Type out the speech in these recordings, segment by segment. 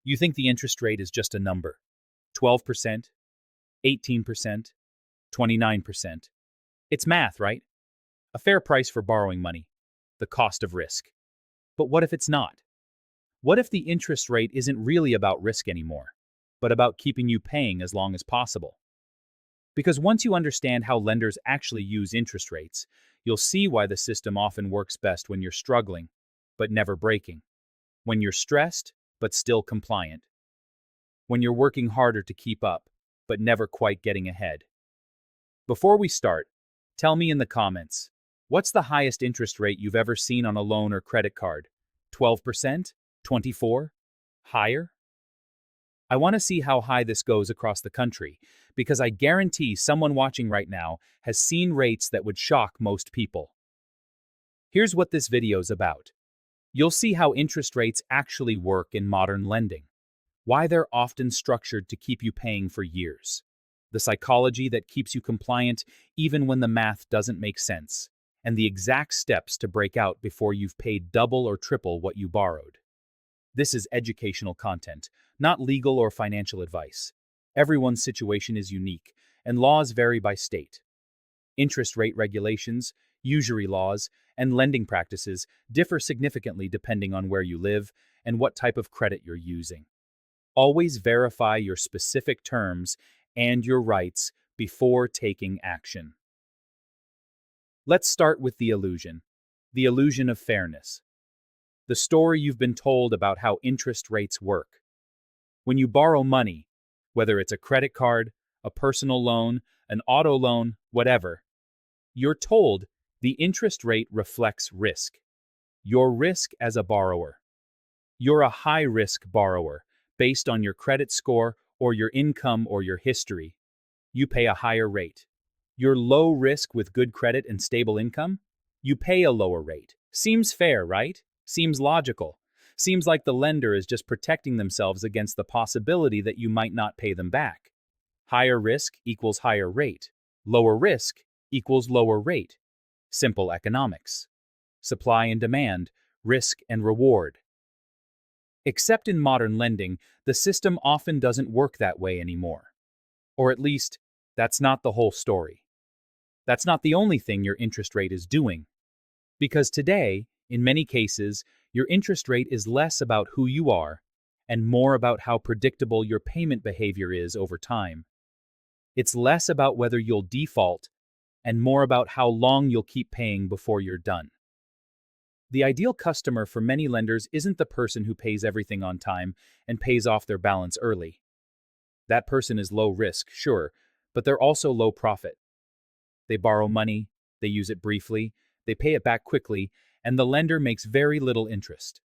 You think the interest rate is just a number. 12%, 18%, 29%. It's math, right? A fair price for borrowing money. The cost of risk. But what if it's not? What if the interest rate isn't really about risk anymore, but about keeping you paying as long as possible? Because once you understand how lenders actually use interest rates, you'll see why the system often works best when you're struggling, but never breaking. When you're stressed, but still compliant. When you're working harder to keep up, but never quite getting ahead. Before we start, tell me in the comments, what's the highest interest rate you've ever seen on a loan or credit card? 12%? 24%? Higher? I want to see how high this goes across the country, because I guarantee someone watching right now has seen rates that would shock most people. Here's what this video's about. You'll see how interest rates actually work in modern lending, why they're often structured to keep you paying for years, the psychology that keeps you compliant even when the math doesn't make sense, and the exact steps to break out before you've paid double or triple what you borrowed. This is educational content, not legal or financial advice. Everyone's situation is unique, and laws vary by state. Interest rate regulations, usury laws, and lending practices differ significantly depending on where you live and what type of credit you're using. Always verify your specific terms and your rights before taking action. Let's start with the illusion of fairness. The story you've been told about how interest rates work. When you borrow money, whether it's a credit card, a personal loan, an auto loan, whatever, you're told the interest rate reflects risk. Your risk as a borrower. You're a high-risk borrower based on your credit score or your income or your history. You pay a higher rate. You're low risk with good credit and stable income? You pay a lower rate. Seems fair, right? Seems logical. Seems like the lender is just protecting themselves against the possibility that you might not pay them back. Higher risk equals higher rate. Lower risk equals lower rate. Simple economics. Supply and demand, risk and reward. Except in modern lending, the system often doesn't work that way anymore. Or at least, that's not the whole story. That's not the only thing your interest rate is doing. Because today, in many cases, your interest rate is less about who you are and more about how predictable your payment behavior is over time. It's less about whether you'll default and more about how long you'll keep paying before you're done. The ideal customer for many lenders isn't the person who pays everything on time and pays off their balance early. That person is low risk, sure, but they're also low profit. They borrow money, they use it briefly, they pay it back quickly, and the lender makes very little interest.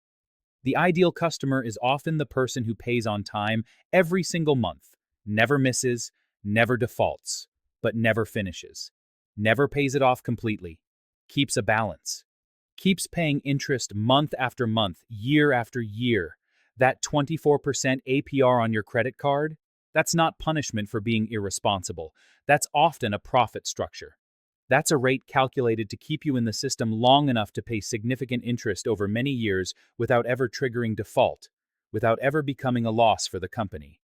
The ideal customer is often the person who pays on time every single month, never misses, never defaults, but never finishes, never pays it off completely, keeps a balance, keeps paying interest month after month, year after year. That 24% APR on your credit card, that's not punishment for being irresponsible. That's often a profit structure. That's a rate calculated to keep you in the system long enough to pay significant interest over many years without ever triggering default, without ever becoming a loss for the company.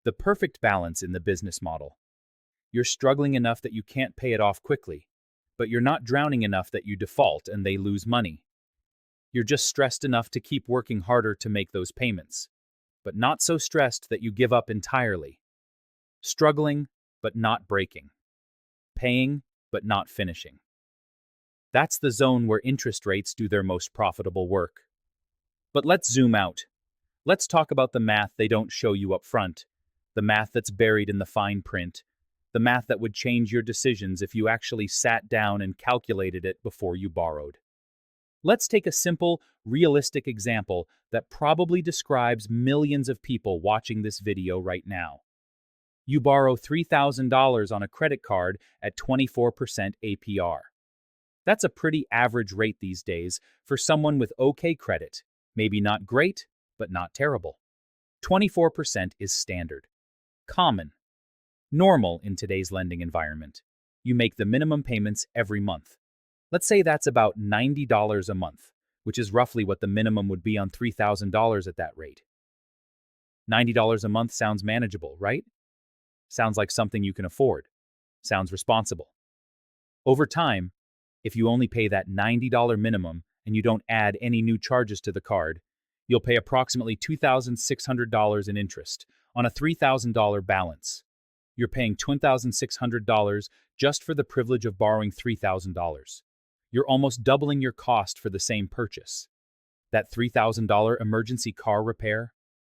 The perfect balance in the business model. You're struggling enough that you can't pay it off quickly, but you're not drowning enough that you default and they lose money. You're just stressed enough to keep working harder to make those payments, but not so stressed that you give up entirely. Struggling, but not breaking. Paying, but not finishing. That's the zone where interest rates do their most profitable work. But let's zoom out. Let's talk about the math they don't show you up front, the math that's buried in the fine print, the math that would change your decisions if you actually sat down and calculated it before you borrowed. Let's take a simple, realistic example that probably describes millions of people watching this video right now. You borrow $3,000 on a credit card at 24% APR. That's a pretty average rate these days for someone with okay credit. Maybe not great, but not terrible. 24% is standard. Common. Normal in today's lending environment. You make the minimum payments every month. Let's say that's about $90 a month, which is roughly what the minimum would be on $3,000 at that rate. $90 a month sounds manageable, right? Sounds like something you can afford. Sounds responsible. Over time, if you only pay that $90 minimum and you don't add any new charges to the card, you'll pay approximately $2,600 in interest on a $3,000 balance. You're paying $2,600 just for the privilege of borrowing $3,000. You're almost doubling your cost for the same purchase. That $3,000 emergency car repair,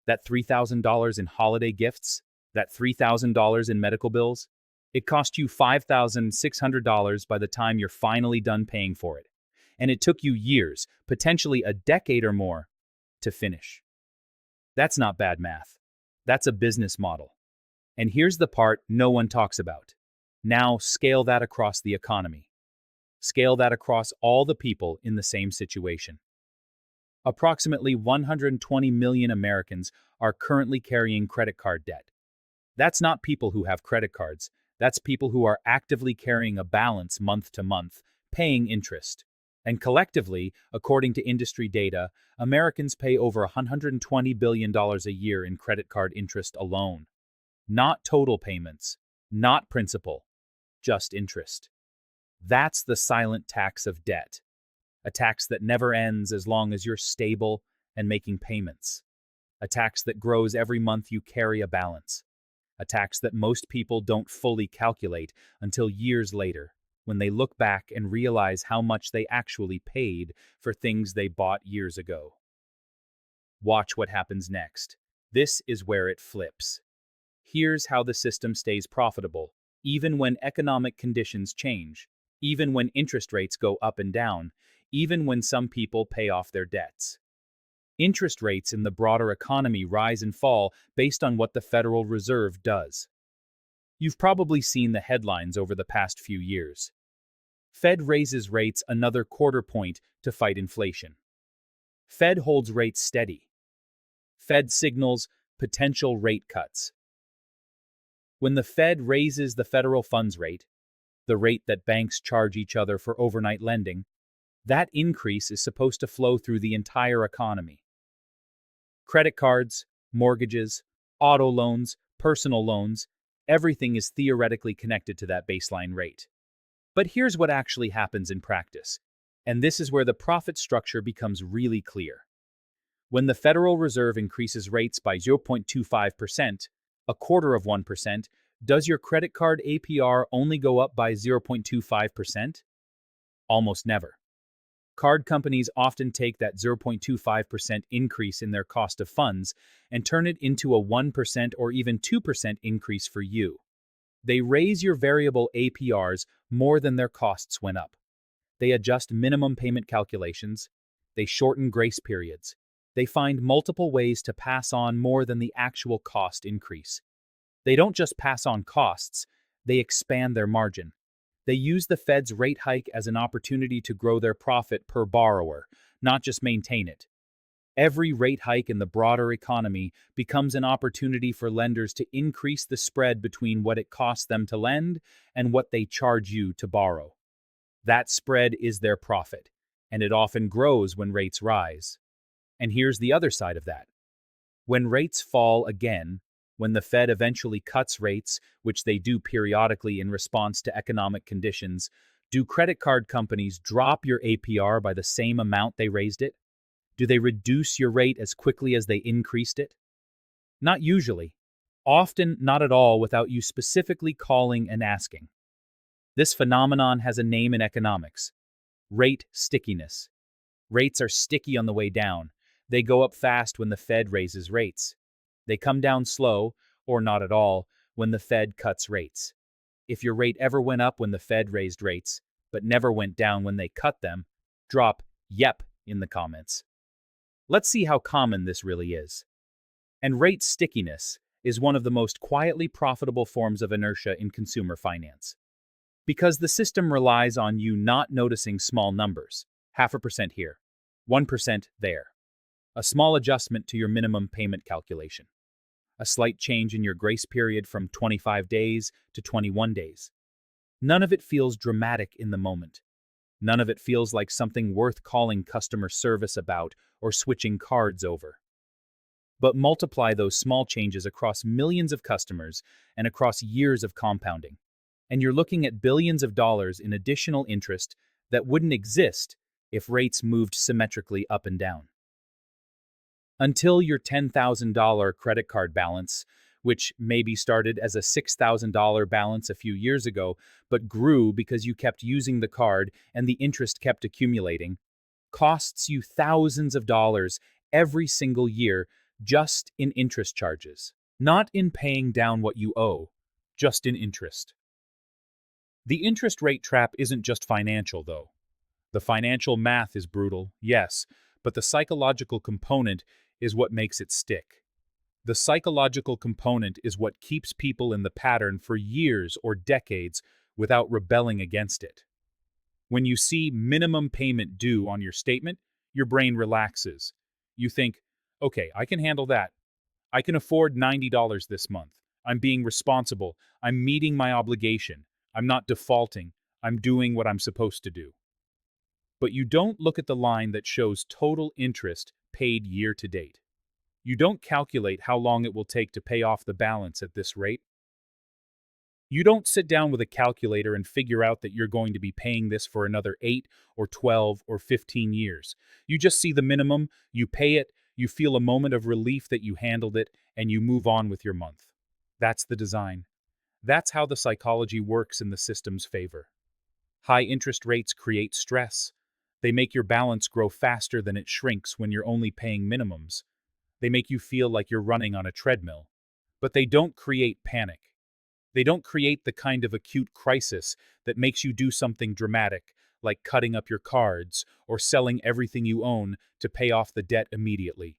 that $3,000 in holiday gifts, that $3,000 in medical bills, it cost you $5,600 by the time you're finally done paying for it. And it took you years, potentially a decade or more, to finish. That's not bad math. That's a business model. And here's the part no one talks about. Now scale that across the economy. Scale that across all the people in the same situation. Approximately 120 million Americans are currently carrying credit card debt. That's not people who have credit cards. That's people who are actively carrying a balance month to month, paying interest. And collectively, according to industry data, Americans pay over $120 billion a year in credit card interest alone. Not total payments, not principal, just interest. That's the silent tax of debt. A tax that never ends as long as you're stable and making payments. A tax that grows every month you carry a balance. A tax that most people don't fully calculate until years later, when they look back and realize how much they actually paid for things they bought years ago. Watch what happens next. This is where it flips. Here's how the system stays profitable, even when economic conditions change, even when interest rates go up and down, even when some people pay off their debts. Interest rates in the broader economy rise and fall based on what the Federal Reserve does. You've probably seen the headlines over the past few years. Fed raises rates another quarter point to fight inflation. Fed holds rates steady. Fed signals potential rate cuts. When the Fed raises the federal funds rate, the rate that banks charge each other for overnight lending, that increase is supposed to flow through the entire economy. Credit cards, mortgages, auto loans, personal loans, everything is theoretically connected to that baseline rate. But here's what actually happens in practice, and this is where the profit structure becomes really clear. When the Federal Reserve increases rates by 0.25%, a quarter of 1%, does your credit card APR only go up by 0.25%? Almost never. Card companies often take that 0.25% increase in their cost of funds and turn it into a 1% or even 2% increase for you. They raise your variable APRs more than their costs went up. They adjust minimum payment calculations. They shorten grace periods. They find multiple ways to pass on more than the actual cost increase. They don't just pass on costs, they expand their margin. They use the Fed's rate hike as an opportunity to grow their profit per borrower, not just maintain it. Every rate hike in the broader economy becomes an opportunity for lenders to increase the spread between what it costs them to lend and what they charge you to borrow. That spread is their profit, and it often grows when rates rise. And here's the other side of that. When rates fall again, when the Fed eventually cuts rates, which they do periodically in response to economic conditions, do credit card companies drop your APR by the same amount they raised it? Do they reduce your rate as quickly as they increased it? Not usually. Often not at all without you specifically calling and asking. This phenomenon has a name in economics: rate stickiness. Rates are sticky on the way down. They go up fast when the Fed raises rates. They come down slow, or not at all, when the Fed cuts rates. If your rate ever went up when the Fed raised rates, but never went down when they cut them, drop "yep" in the comments. Let's see how common this really is. And rate stickiness is one of the most quietly profitable forms of inertia in consumer finance. Because the system relies on you not noticing small numbers, 0.5% here, 1% there. A small adjustment to your minimum payment calculation. A slight change in your grace period from 25 days to 21 days. None of it feels dramatic in the moment. None of it feels like something worth calling customer service about or switching cards over. But multiply those small changes across millions of customers and across years of compounding. And you're looking at billions of dollars in additional interest that wouldn't exist if rates moved symmetrically up and down. Until your $10,000 credit card balance, which maybe started as a $6,000 balance a few years ago, but grew because you kept using the card and the interest kept accumulating, costs you thousands of dollars every single year just in interest charges. Not in paying down what you owe, just in interest. The interest rate trap isn't just financial, though. The financial math is brutal, yes, but the psychological component is what makes it stick. The psychological component is what keeps people in the pattern for years or decades without rebelling against it. When you see minimum payment due on your statement, your brain relaxes. You think, okay, I can handle that. I can afford $90 this month. I'm being responsible. I'm meeting my obligation. I'm not defaulting. I'm doing what I'm supposed to do. But you don't look at the line that shows total interest paid year to date. You don't calculate how long it will take to pay off the balance at this rate. You don't sit down with a calculator and figure out that you're going to be paying this for another 8 or 12 or 15 years. You just see the minimum, you pay it, you feel a moment of relief that you handled it, and you move on with your month. That's the design. That's how the psychology works in the system's favor. High interest rates create stress. They make your balance grow faster than it shrinks when you're only paying minimums. They make you feel like you're running on a treadmill. But they don't create panic. They don't create the kind of acute crisis that makes you do something dramatic, like cutting up your cards or selling everything you own to pay off the debt immediately.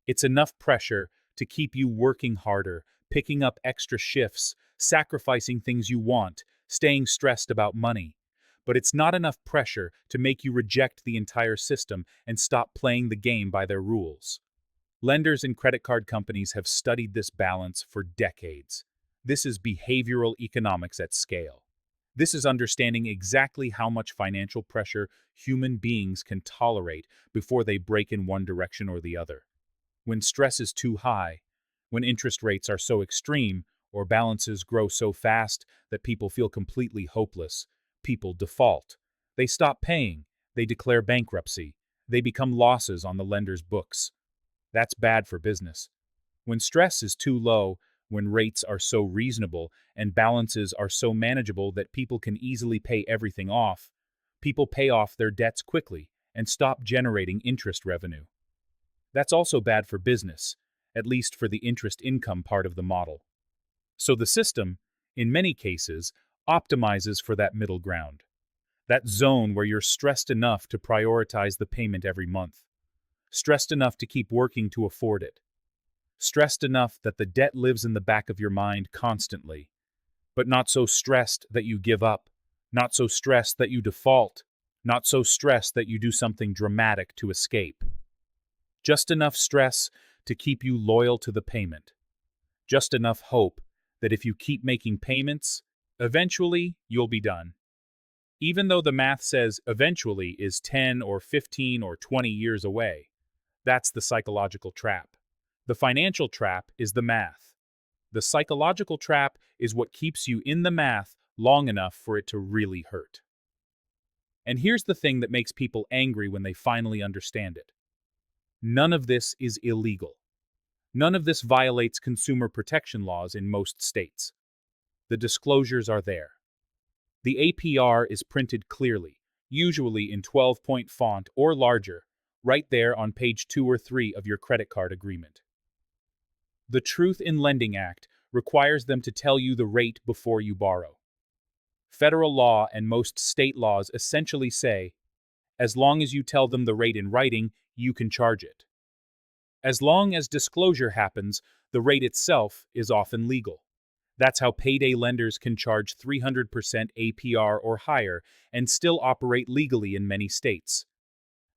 It's enough pressure to keep you working harder, picking up extra shifts, sacrificing things you want, staying stressed about money. But it's not enough pressure to make you reject the entire system and stop playing the game by their rules. Lenders and credit card companies have studied this balance for decades. This is behavioral economics at scale. This is understanding exactly how much financial pressure human beings can tolerate before they break in one direction or the other. When stress is too high, when interest rates are so extreme, or balances grow so fast that people feel completely hopeless, people default. They stop paying, they declare bankruptcy, they become losses on the lender's books. That's bad for business. When stress is too low, when rates are so reasonable and balances are so manageable that people can easily pay everything off, people pay off their debts quickly and stop generating interest revenue. That's also bad for business, at least for the interest income part of the model. So the system, in many cases, optimizes for that middle ground. That zone where you're stressed enough to prioritize the payment every month. Stressed enough to keep working to afford it. Stressed enough that the debt lives in the back of your mind constantly. But not so stressed that you give up. Not so stressed that you default. Not so stressed that you do something dramatic to escape. Just enough stress to keep you loyal to the payment. Just enough hope that if you keep making payments, eventually you'll be done. Even though the math says eventually is 10 or 15 or 20 years away. That's the psychological trap. The financial trap is the math. The psychological trap is what keeps you in the math long enough for it to really hurt. And here's the thing that makes people angry when they finally understand it. None of this is illegal. None of this violates consumer protection laws in most states. The disclosures are there. The APR is printed clearly, usually in 12-point font or larger, right there on page 2 or 3 of your credit card agreement. The Truth in Lending Act requires them to tell you the rate before you borrow. Federal law and most state laws essentially say, as long as you tell them the rate in writing, you can charge it. As long as disclosure happens, the rate itself is often legal. That's how payday lenders can charge 300% APR or higher and still operate legally in many states.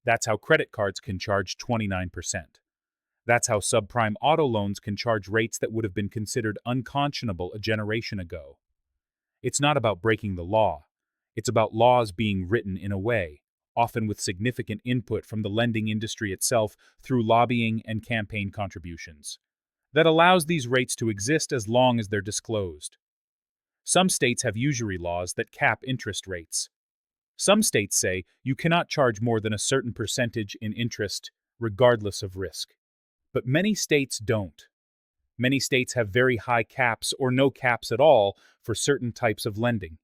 That's how credit cards can charge 29%. That's how subprime auto loans can charge rates that would have been considered unconscionable a generation ago. It's not about breaking the law. It's about laws being written in a way, often with significant input from the lending industry itself through lobbying and campaign contributions, that allows these rates to exist as long as they're disclosed. Some states have usury laws that cap interest rates. Some states say you cannot charge more than a certain percentage in interest, regardless of risk. But many states don't. Many states have very high caps or no caps at all for certain types of lending.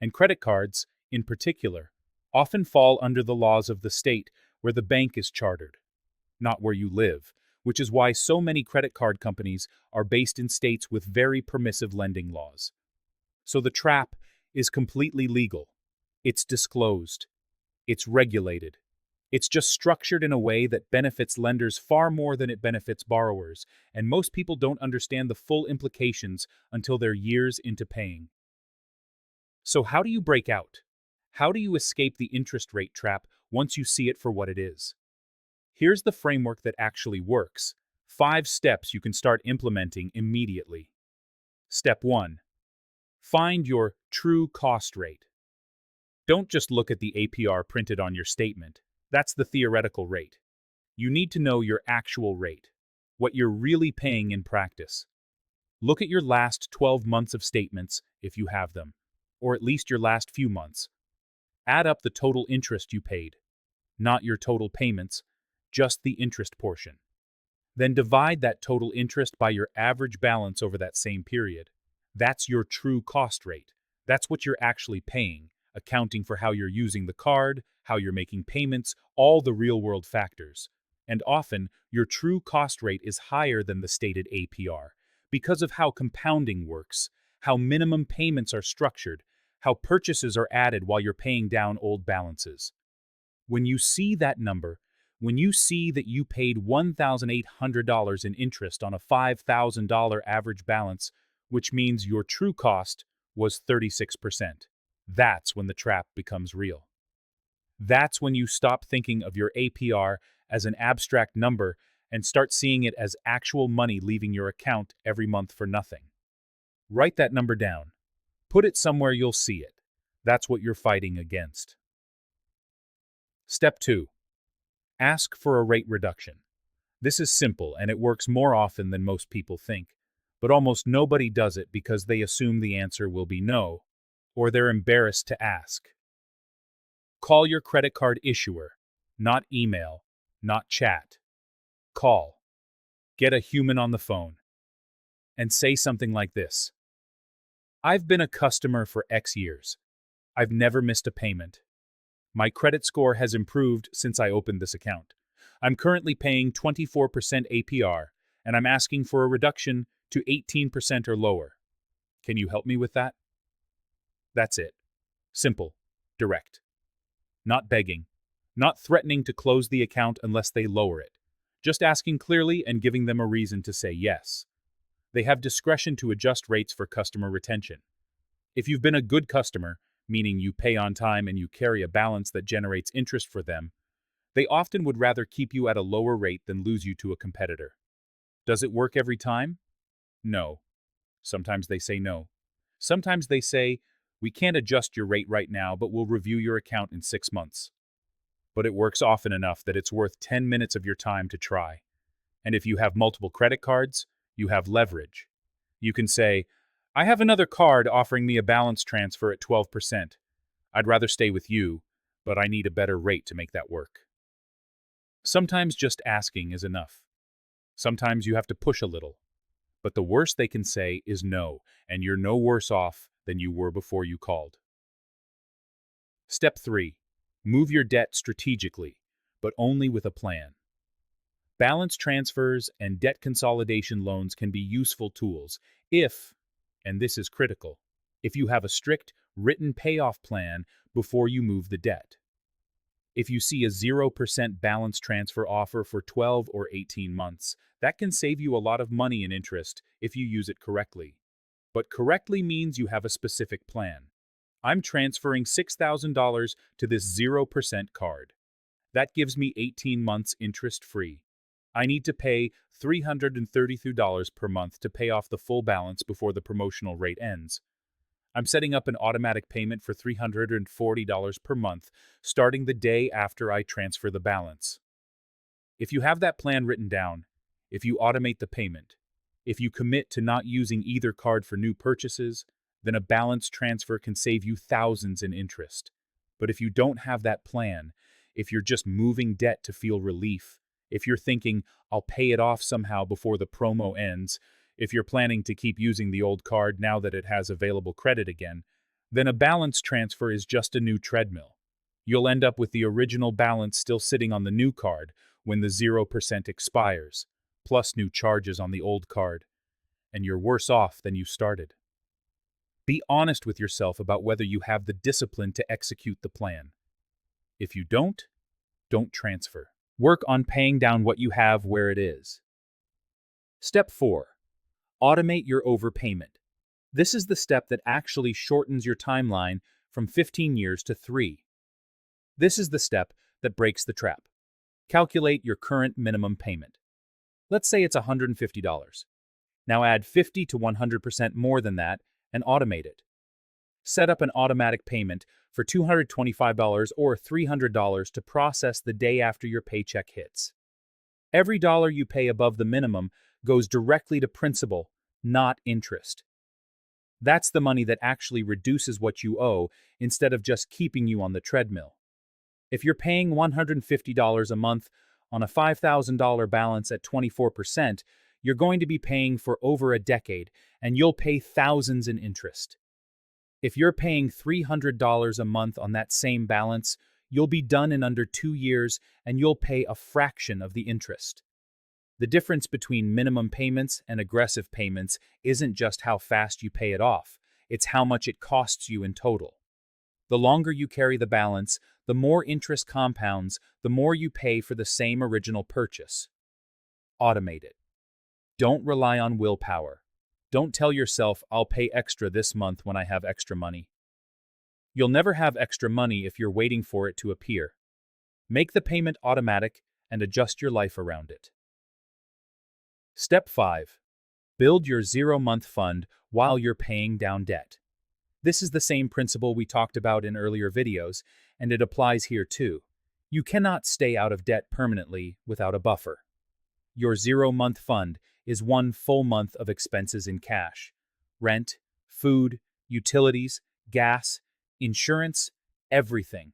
And credit cards, in particular, often fall under the laws of the state where the bank is chartered, not where you live, which is why so many credit card companies are based in states with very permissive lending laws. So the trap is completely legal. It's disclosed. It's regulated. It's just structured in a way that benefits lenders far more than it benefits borrowers, and most people don't understand the full implications until they're years into paying. So how do you break out? How do you escape the interest rate trap once you see it for what it is? Here's the framework that actually works. 5 steps you can start implementing immediately. Step 1. Find your true cost rate. Don't just look at the APR printed on your statement. That's the theoretical rate. You need to know your actual rate, what you're really paying in practice. Look at your last 12 months of statements, if you have them, or at least your last few months. Add up the total interest you paid, not your total payments, just the interest portion. Then divide that total interest by your average balance over that same period. That's your true cost rate. That's what you're actually paying, accounting for how you're using the card, how you're making payments, all the real-world factors. And often, your true cost rate is higher than the stated APR because of how compounding works, how minimum payments are structured, how purchases are added while you're paying down old balances. When you see that number, when you see that you paid $1,800 in interest on a $5,000 average balance, which means your true cost was 36%, that's when the trap becomes real. That's when you stop thinking of your APR as an abstract number and start seeing it as actual money leaving your account every month for nothing. Write that number down. Put it somewhere you'll see it. That's what you're fighting against. Step 2. Ask for a rate reduction. This is simple and it works more often than most people think, but almost nobody does it because they assume the answer will be no, or they're embarrassed to ask. Call your credit card issuer, not email, not chat. Call. Get a human on the phone. And say something like this. I've been a customer for X years. I've never missed a payment. My credit score has improved since I opened this account. I'm currently paying 24% APR, and I'm asking for a reduction to 18% or lower. Can you help me with that? That's it. Simple. Direct. Not begging. Not threatening to close the account unless they lower it. Just asking clearly and giving them a reason to say yes. They have discretion to adjust rates for customer retention. If you've been a good customer, meaning you pay on time and you carry a balance that generates interest for them, they often would rather keep you at a lower rate than lose you to a competitor. Does it work every time? No. Sometimes they say no. Sometimes they say, we can't adjust your rate right now, but we'll review your account in 6 months. But it works often enough that it's worth 10 minutes of your time to try. And if you have multiple credit cards, you have leverage. You can say, I have another card offering me a balance transfer at 12%. I'd rather stay with you, but I need a better rate to make that work. Sometimes just asking is enough. Sometimes you have to push a little. But the worst they can say is no, and you're no worse off than you were before you called. Step 3. Move your debt strategically, but only with a plan. Balance transfers and debt consolidation loans can be useful tools if, and this is critical, if you have a strict, written payoff plan before you move the debt. If you see a 0% balance transfer offer for 12 or 18 months, that can save you a lot of money in interest if you use it correctly. But correctly means you have a specific plan. I'm transferring $6,000 to this 0% card. That gives me 18 months interest-free. I need to pay $333 per month to pay off the full balance before the promotional rate ends. I'm setting up an automatic payment for $340 per month, starting the day after I transfer the balance. If you have that plan written down, if you automate the payment, if you commit to not using either card for new purchases, then a balance transfer can save you thousands in interest. But if you don't have that plan, if you're just moving debt to feel relief, if you're thinking, I'll pay it off somehow before the promo ends, if you're planning to keep using the old card now that it has available credit again, then a balance transfer is just a new treadmill. You'll end up with the original balance still sitting on the new card when the 0% expires, plus new charges on the old card, and you're worse off than you started. Be honest with yourself about whether you have the discipline to execute the plan. If you don't transfer. Work on paying down what you have where it is. Step 4. Automate your overpayment. This is the step that actually shortens your timeline from 15 years to 3. This is the step that breaks the trap. Calculate your current minimum payment. Let's say it's $150. Now add 50 to 100% more than that and automate it. Set up an automatic payment for $225 or $300 to process the day after your paycheck hits. Every dollar you pay above the minimum goes directly to principal, not interest. That's the money that actually reduces what you owe instead of just keeping you on the treadmill. If you're paying $150 a month on a $5,000 balance at 24%, you're going to be paying for over a decade, and you'll pay thousands in interest. If you're paying $300 a month on that same balance, you'll be done in under 2 years, and you'll pay a fraction of the interest. The difference between minimum payments and aggressive payments isn't just how fast you pay it off, it's how much it costs you in total. The longer you carry the balance, the more interest compounds, the more you pay for the same original purchase. Automate it. Don't rely on willpower. Don't tell yourself, I'll pay extra this month when I have extra money. You'll never have extra money if you're waiting for it to appear. Make the payment automatic and adjust your life around it. Step 5. Build your 0-month fund while you're paying down debt. This is the same principle we talked about in earlier videos, and it applies here too. You cannot stay out of debt permanently without a buffer. Your 0-month fund is 1 full month of expenses in cash. Rent, food, utilities, gas, insurance, everything.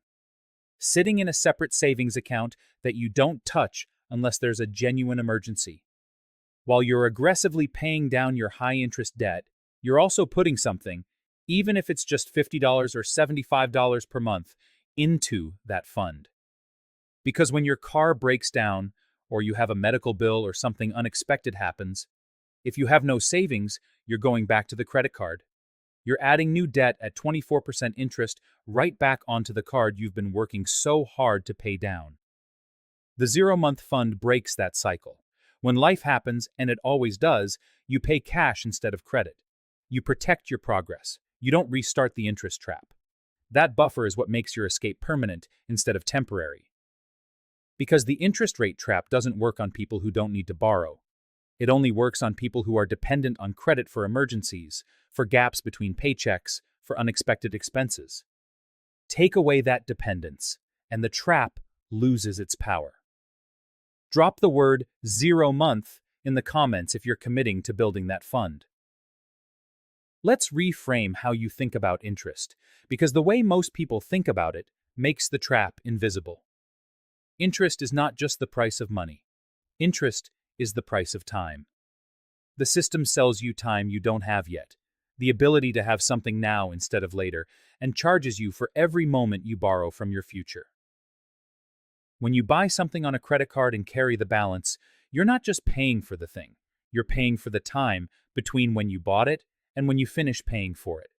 Sitting in a separate savings account that you don't touch unless there's a genuine emergency. While you're aggressively paying down your high-interest debt, you're also putting something, even if it's just $50 or $75 per month, into that fund. Because when your car breaks down, or you have a medical bill or something unexpected happens, if you have no savings, you're going back to the credit card. You're adding new debt at 24% interest right back onto the card you've been working so hard to pay down. The 0-month fund breaks that cycle. When life happens, and it always does, you pay cash instead of credit. You protect your progress. You don't restart the interest trap. That buffer is what makes your escape permanent instead of temporary. Because the interest rate trap doesn't work on people who don't need to borrow. It only works on people who are dependent on credit for emergencies, for gaps between paychecks, for unexpected expenses. Take away that dependence, and the trap loses its power. Drop the word 0-month in the comments if you're committing to building that fund. Let's reframe how you think about interest, because the way most people think about it makes the trap invisible. Interest is not just the price of money. Interest is the price of time. The system sells you time you don't have yet, the ability to have something now instead of later, and charges you for every moment you borrow from your future. When you buy something on a credit card and carry the balance, you're not just paying for the thing, you're paying for the time between when you bought it and when you finish paying for it.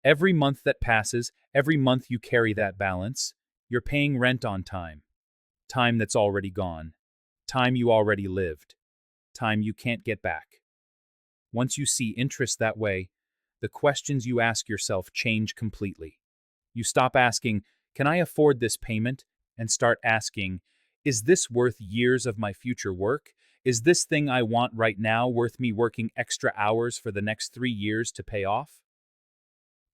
Every month that passes, every month you carry that balance, you're paying rent on time. Time that's already gone. Time you already lived. Time you can't get back. Once you see interest that way, the questions you ask yourself change completely. You stop asking, can I afford this payment? And start asking, is this worth years of my future work? Is this thing I want right now worth me working extra hours for the next 3 years to pay off?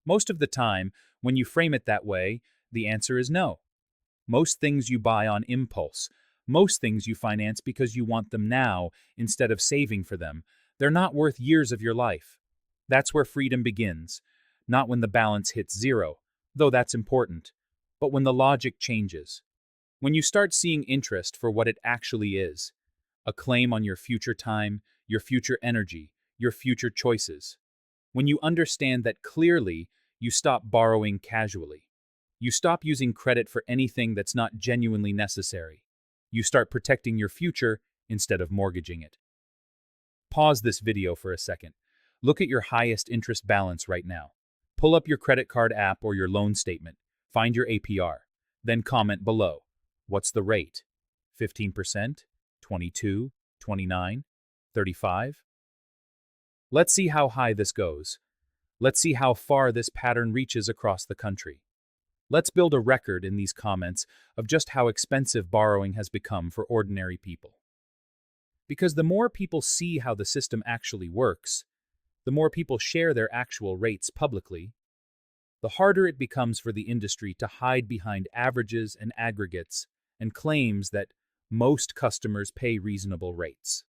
Most of the time, when you frame it that way, the answer is no. Most things you buy on impulse, most things you finance because you want them now instead of saving for them, they're not worth years of your life. That's where freedom begins, not when the balance hits zero, though that's important, but when the logic changes. When you start seeing interest for what it actually is, a claim on your future time, your future energy, your future choices. When you understand that clearly, you stop borrowing casually. You stop using credit for anything that's not genuinely necessary. You start protecting your future instead of mortgaging it. Pause this video for a second. Look at your highest interest balance right now. Pull up your credit card app or your loan statement. Find your APR. Then comment below. What's the rate? 15%? 22? 29? 35? Let's see how high this goes. Let's see how far this pattern reaches across the country. Let's build a record in these comments of just how expensive borrowing has become for ordinary people. Because the more people see how the system actually works, the more people share their actual rates publicly, the harder it becomes for the industry to hide behind averages and aggregates and claims that most customers pay reasonable rates.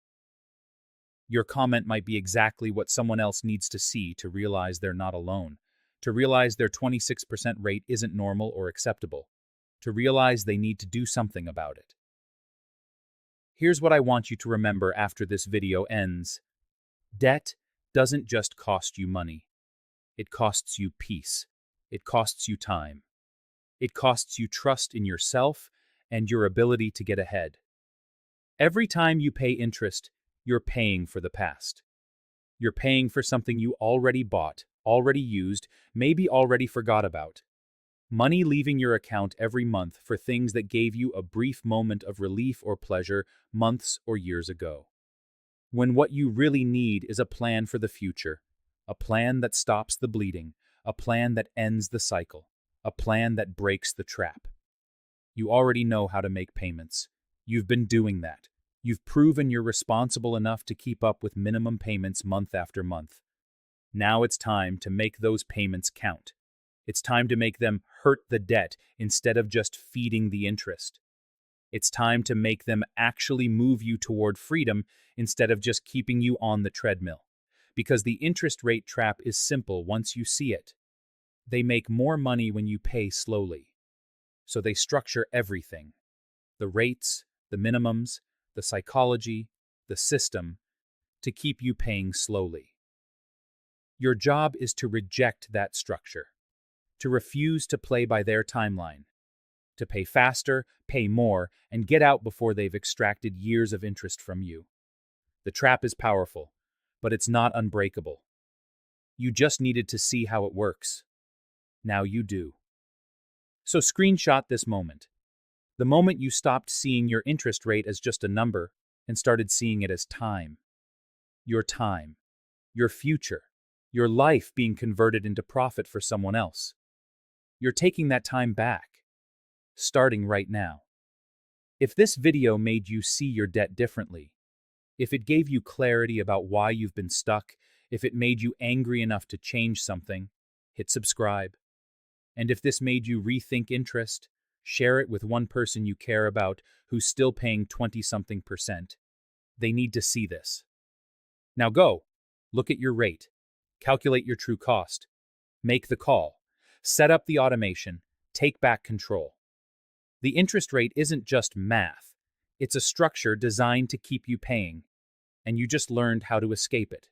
Your comment might be exactly what someone else needs to see to realize they're not alone, to realize their 26% rate isn't normal or acceptable, to realize they need to do something about it. Here's what I want you to remember after this video ends. Debt doesn't just cost you money. It costs you peace. It costs you time. It costs you trust in yourself and your ability to get ahead. Every time you pay interest, you're paying for the past. You're paying for something you already bought, already used, maybe already forgot about. Money leaving your account every month for things that gave you a brief moment of relief or pleasure months or years ago. When what you really need is a plan for the future, a plan that stops the bleeding, a plan that ends the cycle, a plan that breaks the trap. You already know how to make payments. You've been doing that. You've proven you're responsible enough to keep up with minimum payments month after month. Now it's time to make those payments count. It's time to make them hurt the debt instead of just feeding the interest. It's time to make them actually move you toward freedom instead of just keeping you on the treadmill. Because the interest rate trap is simple once you see it. They make more money when you pay slowly. So they structure everything. The rates, the minimums, the psychology, the system, to keep you paying slowly. Your job is to reject that structure, to refuse to play by their timeline, to pay faster, pay more, and get out before they've extracted years of interest from you. The trap is powerful, but it's not unbreakable. You just needed to see how it works. Now you do. So screenshot this moment. The moment you stopped seeing your interest rate as just a number and started seeing it as time. Your time, your future, your life being converted into profit for someone else. You're taking that time back, starting right now. If this video made you see your debt differently, if it gave you clarity about why you've been stuck, if it made you angry enough to change something, hit subscribe. And if this made you rethink interest, share it with one person you care about who's still paying 20-something%. They need to see this. Now go, look at your rate, calculate your true cost, make the call, set up the automation, take back control. The interest rate isn't just math. It's a structure designed to keep you paying, and you just learned how to escape it.